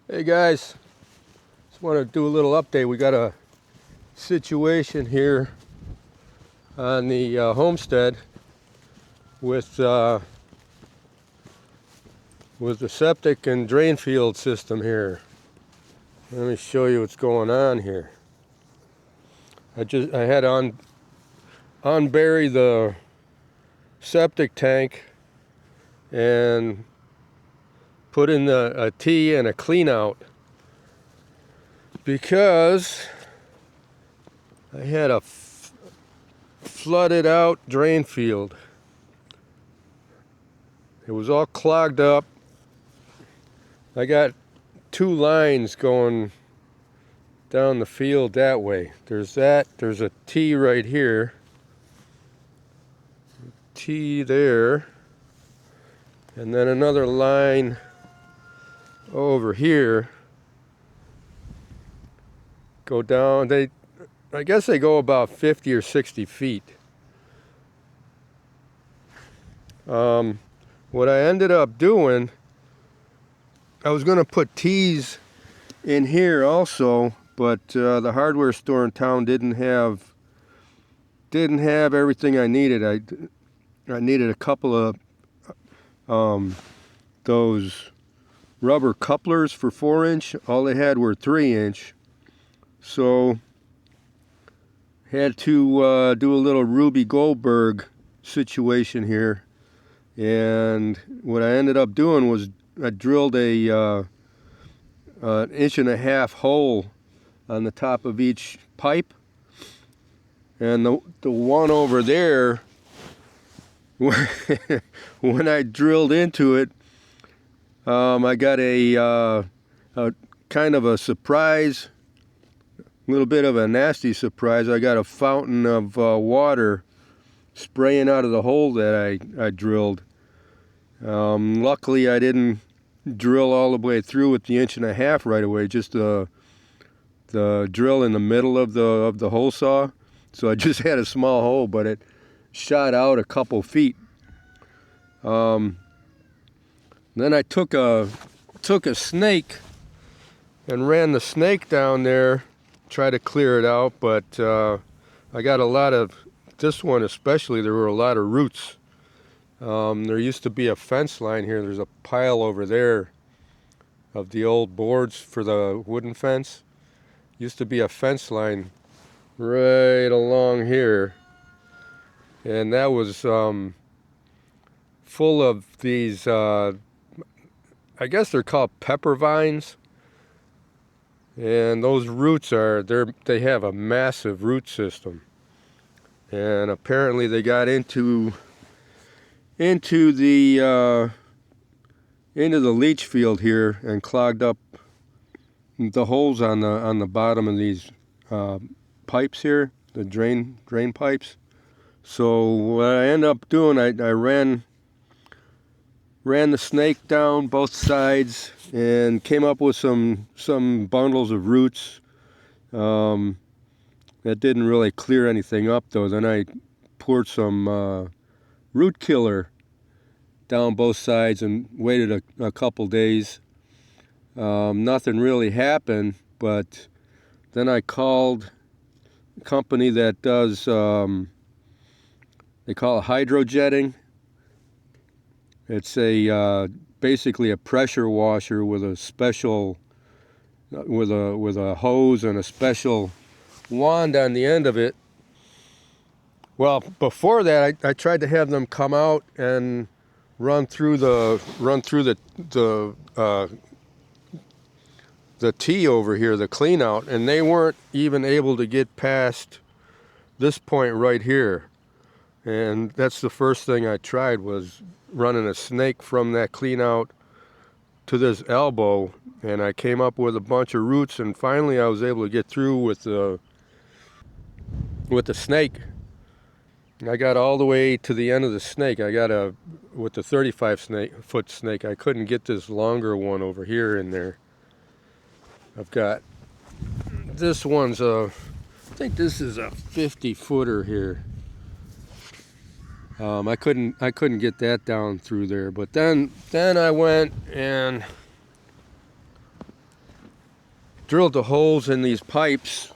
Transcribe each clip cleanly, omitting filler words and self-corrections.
Hey guys, just want to do a little update. We got a situation here on the homestead with the septic and drain field system here. Let me show you what's going on here. I had to unbury the septic tank and put in a T and a clean out because I had a flooded out drain field. It was all clogged up. I got two lines going down the field that way. There's a T right here, T there, and then another line over here. Go down, I guess they go about 50 or 60 feet. What I ended up doing, I was going to put T's in here also, but the hardware store in town didn't have everything I needed. I needed a couple of those rubber couplers for 4-inch. All they had were 3-inch, so had to do a little Ruby Goldberg situation here. And what I ended up doing was I drilled an 1.5-inch hole on the top of each pipe, and the one over there, when I drilled into it, I got a kind of a surprise, a little bit of a nasty surprise. I got a fountain of water spraying out of the hole that I drilled. Luckily, I didn't drill all the way through with the 1.5-inch right away, just the drill in the middle of the hole saw. So I just had a small hole, but it shot out a couple feet. Then I took a snake and ran the snake down there, try to clear it out, but I got a lot of, this one especially, there were a lot of roots. There used to be a fence line here. There's a pile over there of the old boards for the wooden fence. Used to be a fence line right along here, and that was full of these, I guess they're called pepper vines. And those roots they have a massive root system. And apparently they got into the leach field here and clogged up the holes on the bottom of these pipes here, the drain pipes. So what I ended up doing, I ran the snake down both sides and came up with some bundles of roots. That didn't really clear anything up though. Then I poured some root killer down both sides and waited a couple days. Nothing really happened, but then I called a company that does, they call it hydrojetting. It's basically a pressure washer with a special, with a hose and a special wand on the end of it. Well, before that, I tried to have them come out and run through the T over here, the clean out, and they weren't even able to get past this point right here. And that's the first thing I tried, was running a snake from that clean out to this elbow, and I came up with a bunch of roots, and finally I was able to get through with the snake. I got all the way to the end of the snake. I got with the 35-foot snake, I couldn't get this longer one over here in there. I've got, this one's I think this is a 50-footer here. I couldn't get that down through there, but then I went and drilled the holes in these pipes,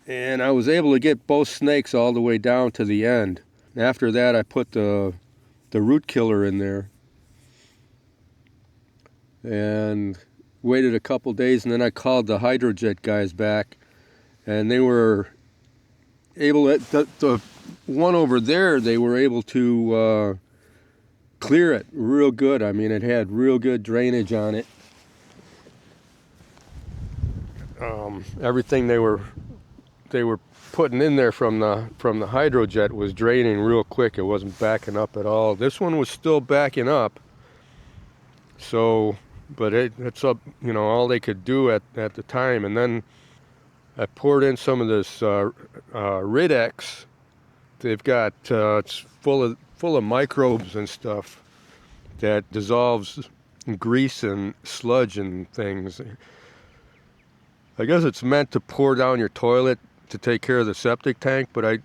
and I was able to get both snakes all the way down to the end. After that, I put the root killer in there and waited a couple days, and then I called the hydrojet guys back, and they were able to, the one over there, they were able to clear it real good. I mean, it had real good drainage on it. Everything they were putting in there from the hydrojet was draining real quick. It wasn't backing up at all. This one was still backing up. So, but it's up, you know, all they could do at the time. And then I poured in some of this Ridex. They've got it's full of microbes and stuff that dissolves grease and sludge and things. I guess it's meant to pour down your toilet to take care of the septic tank, but I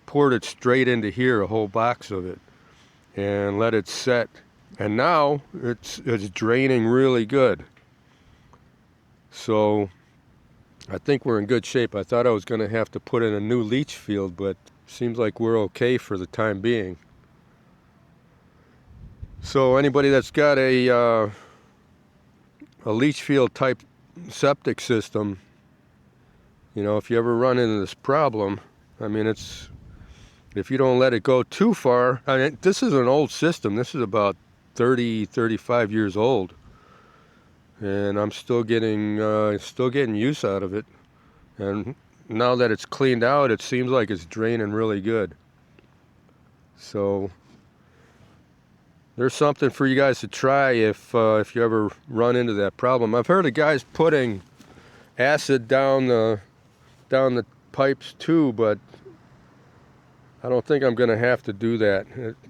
poured it straight into here, a whole box of it, and let it set. And now it's draining really good. So I think we're in good shape. I thought I was going to have to put in a new leach field, but seems like we're okay for the time being. So anybody that's got a leach field type septic system, you know, if you ever run into this problem, I mean, it's, if you don't let it go too far, I mean, this is an old system. This is about 35 years old, and I'm still getting use out of it. And now that it's cleaned out, it seems like it's draining really good. So there's something for you guys to try if you ever run into that problem. I've heard of guys putting acid down the pipes too, but I don't think I'm going to have to do that.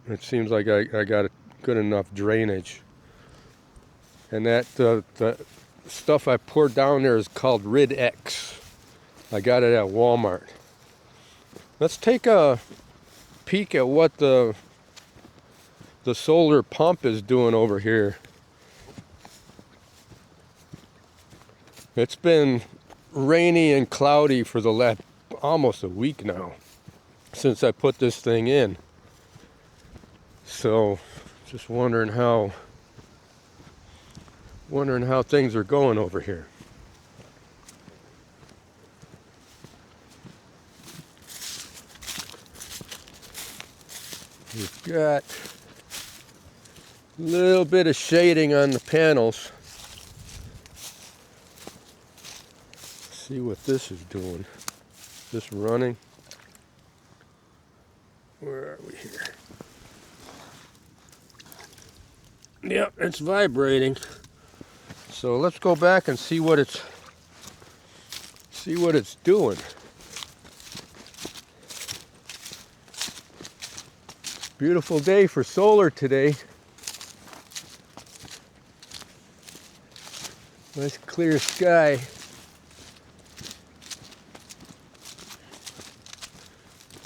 It seems like I got good enough drainage. And that the stuff I poured down there is called Ridex. I got it at Walmart. Let's take a peek at what the solar pump is doing over here. It's been rainy and cloudy for the last almost a week now since I put this thing in. So just wondering how things are going over here. We've got a little bit of shading on the panels. See what this is doing. Is this running? Where are we here? Yep, it's vibrating. So let's go back and see what it's doing. Beautiful day for solar today. Nice clear sky.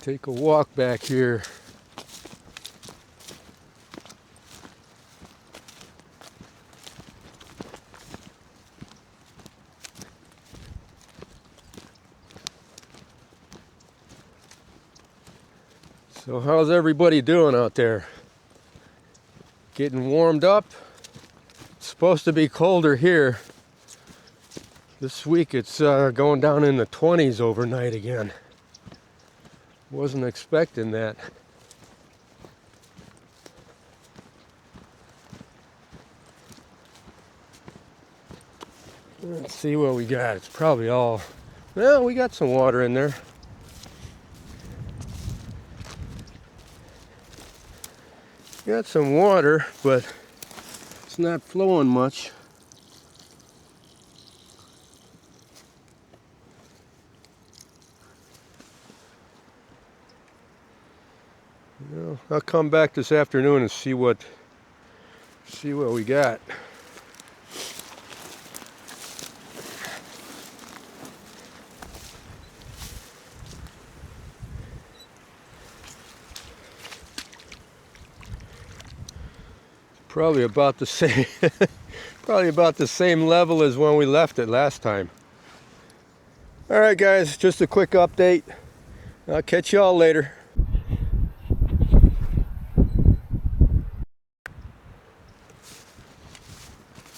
Take a walk back here. So how's everybody doing out there? Getting warmed up? It's supposed to be colder here. This week it's going down in the 20s overnight again. Wasn't expecting that. Let's see what we got. It's probably all, well, we got some water in there. Got some water, but it's not flowing much. Well, I'll come back this afternoon and see what we got. Probably about the same Probably about the same level as when we left it last time. Alright guys, just a quick update. I'll catch y'all later.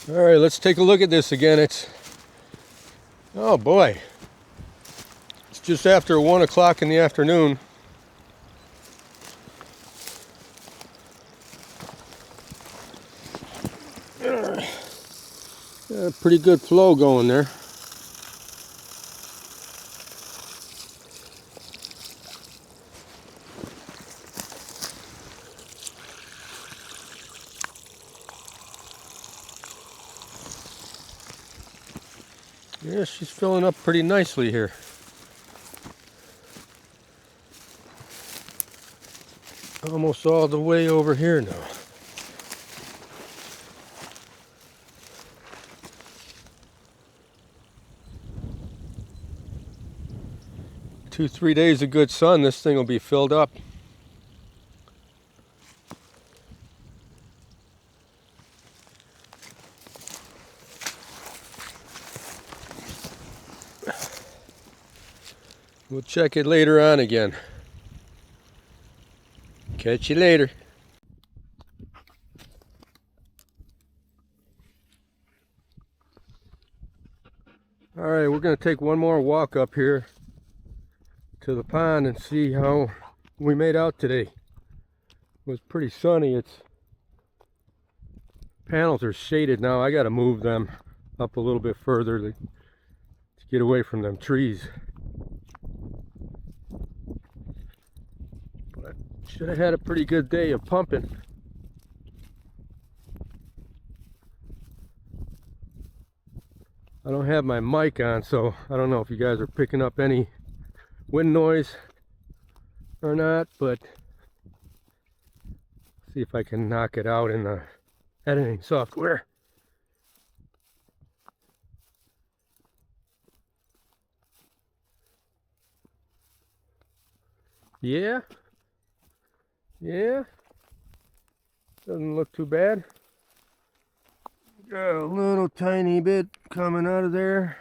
Alright, let's take a look at this again. Oh boy. It's just after 1 o'clock in the afternoon. Pretty good flow going there. Yeah, she's filling up pretty nicely here. Almost all the way over here now. Two, 3 days of good sun, this thing will be filled up. We'll check it later on again. Catch you later. All right, we're going to take one more walk up here to the pond and see how we made out today. It was pretty sunny. Panels are shaded now. I got to move them up a little bit further to get away from them trees. But should have had a pretty good day of pumping. I don't have my mic on, so I don't know if you guys are picking up any wind noise or not, but see if I can knock it out in the editing software. Yeah, doesn't look too bad. Got a little tiny bit coming out of there,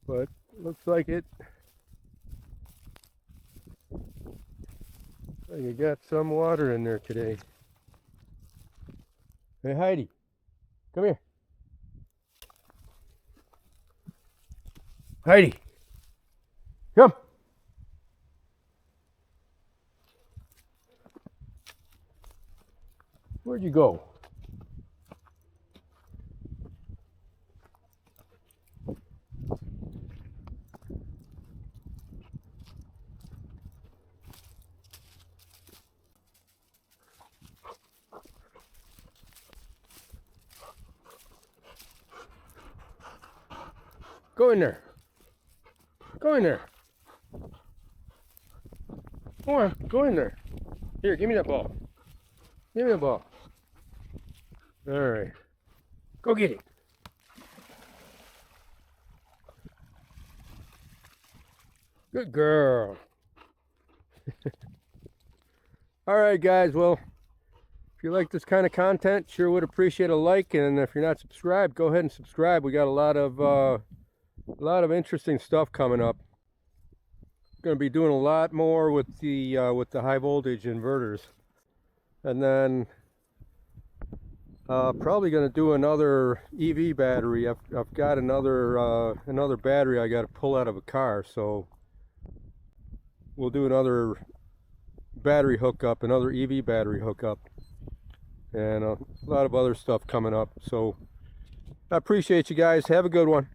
but looks like it got some water in there today. Hey Heidi, come here. Heidi, come. Where'd you go? Go in there. Go in there. Come on, go in there. Here, give me that ball. Give me the ball. All right. Go get it. Good girl. All right, guys. Well, if you like this kind of content, sure would appreciate a like. And if you're not subscribed, go ahead and subscribe. We got a lot of interesting stuff coming up. Going to be doing a lot more with the high voltage inverters. And then probably going to do another EV battery. I've got another battery I got to pull out of a car, so we'll do another battery hookup, another EV battery hookup, and a lot of other stuff coming up. So I appreciate you guys. Have a good one.